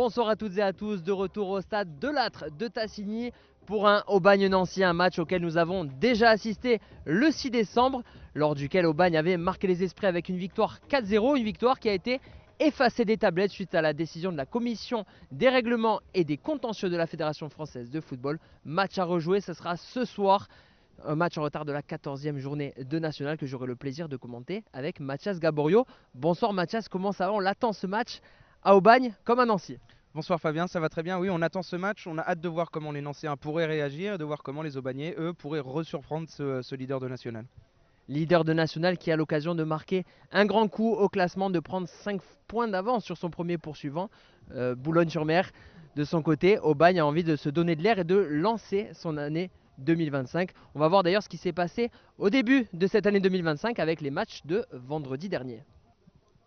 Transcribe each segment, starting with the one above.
Bonsoir à toutes et à tous, de retour au stade de l'Âtre de Tassigny pour un Aubagne-Nancy, un match auquel nous avons déjà assisté le 6 décembre, lors duquel Aubagne avait marqué les esprits avec une victoire 4-0, une victoire qui a été effacée des tablettes suite à la décision de la commission des règlements et des contentieux de la Fédération française de football. Match à rejouer, ce sera ce soir. Un match en retard de la 14e journée de National que j'aurai le plaisir de commenter avec Mathias Gaborio. Bonsoir Mathias, comment ça va? On l'attend ce match à Aubagne comme à Nancy. Bonsoir Fabien, ça va très bien. Oui, on attend ce match. On a hâte de voir comment les Nancéens pourraient réagir et de voir comment les Aubagnais, eux, pourraient resurprendre ce leader de National. Leader de National qui a l'occasion de marquer un grand coup au classement, de prendre 5 points d'avance sur son premier poursuivant, Boulogne-sur-Mer. De son côté, Aubagne a envie de se donner de l'air et de lancer son année 2025. On va voir d'ailleurs ce qui s'est passé au début de cette année 2025 avec les matchs de vendredi dernier.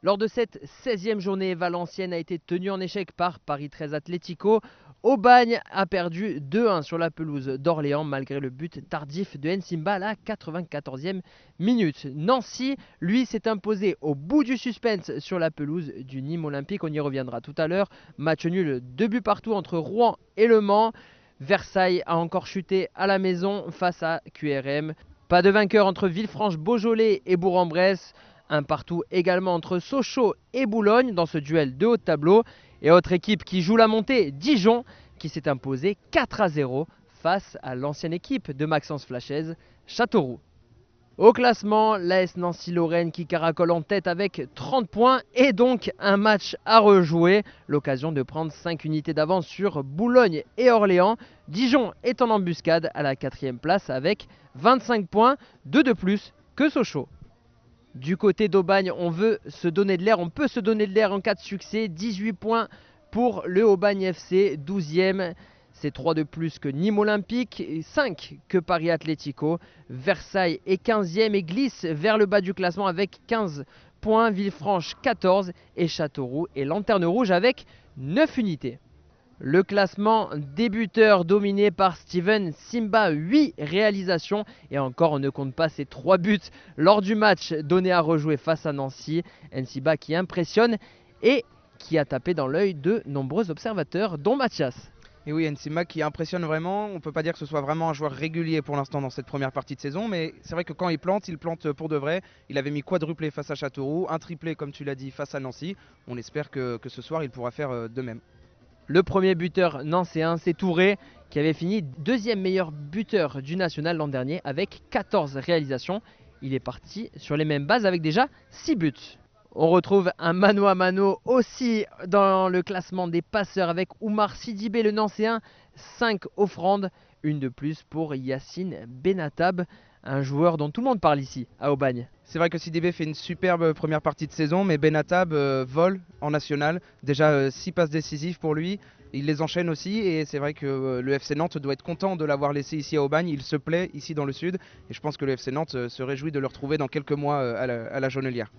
Lors de cette 16e journée, Valenciennes a été tenue en échec par Paris 13 Atlético. Aubagne a perdu 2-1 sur la pelouse d'Orléans malgré le but tardif de Nsimba à la 94e minute. Nancy, lui, s'est imposé au bout du suspense sur la pelouse du Nîmes Olympique. On y reviendra tout à l'heure. Match nul, 2 buts partout entre Rouen et Le Mans. Versailles a encore chuté à la maison face à QRM. Pas de vainqueur entre Villefranche-Beaujolais et Bourg-en-Bresse. Un partout également entre Sochaux et Boulogne dans ce duel de haut de tableau. Et autre équipe qui joue la montée, Dijon, qui s'est imposée 4-0 face à l'ancienne équipe de Maxence Flachez, Châteauroux. Au classement, l'AS Nancy-Lorraine qui caracole en tête avec 30 points et donc un match à rejouer. L'occasion de prendre 5 unités d'avance sur Boulogne et Orléans. Dijon est en embuscade à la 4e place avec 25 points, 2 de plus que Sochaux. Du côté d'Aubagne, on veut se donner de l'air, on peut se donner de l'air en cas de succès. 18 points pour le Aubagne FC, 12e. C'est 3 de plus que Nîmes Olympique, 5 que Paris Atlético. Versailles est 15e et glisse vers le bas du classement avec 15 points. Villefranche 14 et Châteauroux est lanterne rouge avec 9 unités. Le classement débuteur dominé par Steven Simba, 8 réalisations. Et encore, on ne compte pas ses 3 buts lors du match donné à rejouer face à Nancy. Nsimba qui impressionne et qui a tapé dans l'œil de nombreux observateurs, dont Mathias. Et oui, Nsimba qui impressionne vraiment. On ne peut pas dire que ce soit vraiment un joueur régulier pour l'instant dans cette première partie de saison, mais c'est vrai que quand il plante pour de vrai. Il avait mis quadruplé face à Châteauroux, un triplé comme tu l'as dit face à Nancy. On espère que ce soir il pourra faire de même. Le premier buteur nancéen, c'est Touré, qui avait fini deuxième meilleur buteur du national l'an dernier avec 14 réalisations. Il est parti sur les mêmes bases avec déjà 6 buts. On retrouve un mano à mano aussi dans le classement des passeurs avec Oumar Sidibé, le nancéen, 5 offrandes, une de plus pour Yacine Benatab, un joueur dont tout le monde parle ici, à Aubagne. C'est vrai que Sidibé fait une superbe première partie de saison, mais Benatab vole en national. Déjà 6 passes décisives pour lui, il les enchaîne aussi et c'est vrai que le FC Nantes doit être content de l'avoir laissé ici à Aubagne. Il se plaît ici dans le sud et je pense que le FC Nantes se réjouit de le retrouver dans quelques mois à la Jaunelière.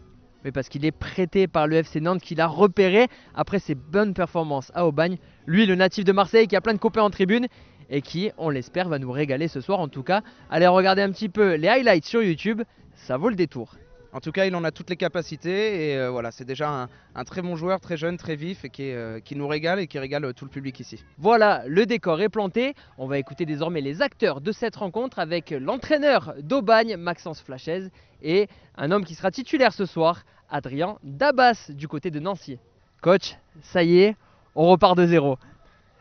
Mais parce qu'il est prêté par le FC Nantes, qu'il a repéré après ses bonnes performances à Aubagne. Lui, le natif de Marseille qui a plein de copains en tribune et qui, on l'espère, va nous régaler ce soir. En tout cas, allez regarder un petit peu les highlights sur YouTube, ça vaut le détour. En tout cas, il en a toutes les capacités et voilà, c'est déjà un très bon joueur, très jeune, très vif et qui nous régale et qui régale tout le public ici. Voilà, le décor est planté. On va écouter désormais les acteurs de cette rencontre avec l'entraîneur d'Aubagne, Maxence Flachez, et un homme qui sera titulaire ce soir, Adrien Dabas, du côté de Nancy. Coach, ça y est, on repart de zéro.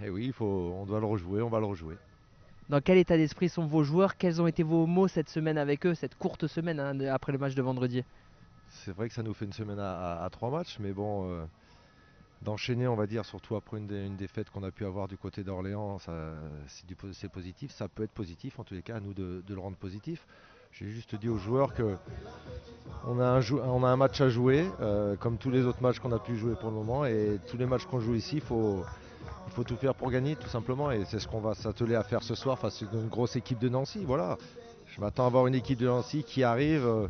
Eh oui, on doit le rejouer, on va le rejouer. Dans quel état d'esprit sont vos joueurs? Quels ont été vos mots cette semaine avec eux, cette courte semaine après le match de vendredi? C'est vrai que ça nous fait une semaine à 3 matchs, mais bon, d'enchaîner, on va dire, surtout après une défaite qu'on a pu avoir du côté d'Orléans, c'est positif, ça peut être positif, en tous les cas, à nous de le rendre positif. J'ai juste dit aux joueurs qu'on a un match à jouer, comme tous les autres matchs qu'on a pu jouer pour le moment, et tous les matchs qu'on joue ici, il faut tout faire pour gagner tout simplement et c'est ce qu'on va s'atteler à faire ce soir face à une grosse équipe de Nancy. Voilà. Je m'attends à voir une équipe de Nancy qui arrive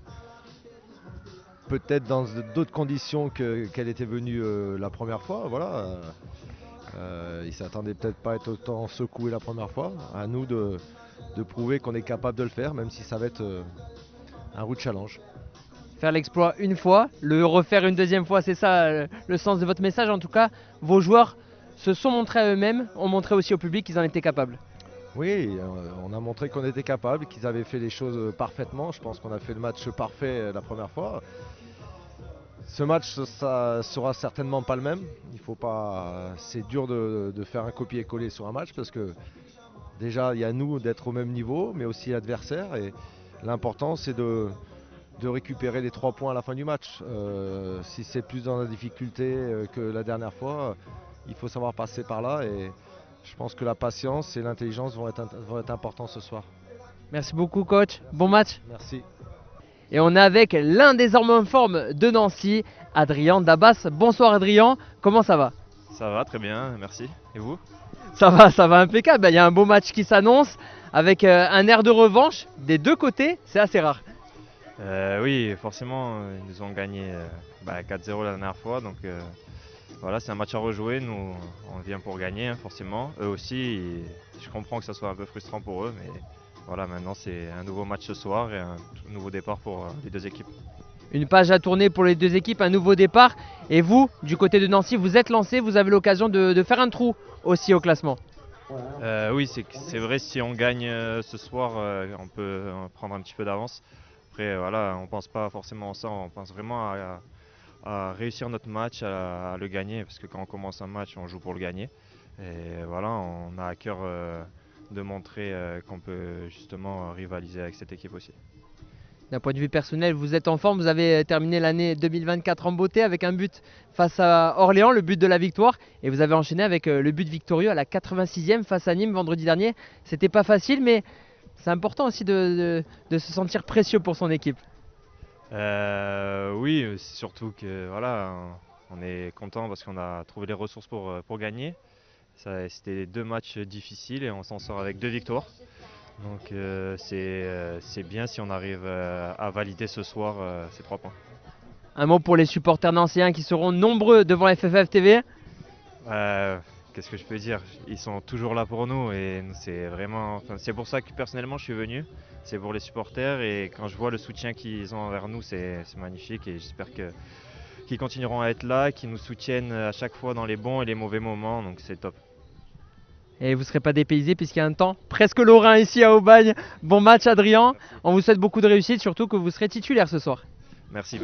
peut-être dans d'autres conditions qu'elle était venue la première fois. Voilà. Ils ne s'attendaient peut-être pas à être autant secoués la première fois. À nous de prouver qu'on est capable de le faire, même si ça va être un rude challenge. Faire l'exploit une fois, le refaire une deuxième fois, c'est ça le sens de votre message. En tout cas, vos joueurs se sont montrés à eux-mêmes, ont montré aussi au public qu'ils en étaient capables. Oui, on a montré qu'on était capable, qu'ils avaient fait les choses parfaitement. Je pense qu'on a fait le match parfait la première fois. Ce match, ça sera certainement pas le même. Il faut pas. C'est dur de faire un copier-coller sur un match parce que déjà il y a nous d'être au même niveau, mais aussi l'adversaire. Et l'important c'est de récupérer les 3 points à la fin du match. Si c'est plus dans la difficulté que la dernière fois, il faut savoir passer par là. Et je pense que la patience et l'intelligence vont être importants ce soir. Merci beaucoup coach, bon match. Merci. Et on est avec l'un des hommes en forme de Nancy, Adrien Dabas. Bonsoir Adrien, comment ça va? Ça va, très bien, merci. Et vous? Ça va impeccable. Il y a un beau match qui s'annonce avec un air de revanche des deux côtés, c'est assez rare. Oui, forcément, ils nous ont gagné 4-0 la dernière fois, donc voilà, c'est un match à rejouer. Nous, on vient pour gagner, hein, forcément. Eux aussi, je comprends que ça soit un peu frustrant pour eux, mais voilà, maintenant c'est un nouveau match ce soir et un nouveau départ pour les deux équipes. Une page à tourner pour les deux équipes, un nouveau départ. Et vous, du côté de Nancy, vous êtes lancé, vous avez l'occasion de faire un trou aussi au classement. Oui, c'est vrai, si on gagne ce soir, on peut prendre un petit peu d'avance. Après, voilà, on ne pense pas forcément à ça, on pense vraiment à réussir notre match, à le gagner, parce que quand on commence un match, on joue pour le gagner. Et voilà, on a à cœur de montrer qu'on peut justement rivaliser avec cette équipe aussi. D'un point de vue personnel, vous êtes en forme, vous avez terminé l'année 2024 en beauté avec un but face à Orléans, le but de la victoire, et vous avez enchaîné avec le but victorieux à la 86e face à Nîmes vendredi dernier. C'était pas facile, mais c'est important aussi de se sentir précieux pour son équipe. Oui, c'est surtout que voilà, on est content parce qu'on a trouvé les ressources pour gagner. C'était 2 matchs difficiles et on s'en sort avec 2 victoires. Donc c'est bien si on arrive à valider ce soir ces 3 points. Un mot pour les supporters nancéens qui seront nombreux devant FFF TV. Qu'est-ce que je peux dire? Ils sont toujours là pour nous et c'est vraiment, c'est pour ça que personnellement je suis venu. C'est pour les supporters et quand je vois le soutien qu'ils ont envers nous, c'est magnifique et j'espère qu'ils continueront à être là, qu'ils nous soutiennent à chaque fois dans les bons et les mauvais moments, donc c'est top. Et vous ne serez pas dépaysé puisqu'il y a un temps presque lorrain ici à Aubagne. Bon match Adrien, on vous souhaite beaucoup de réussite, surtout que vous serez titulaire ce soir. Merci.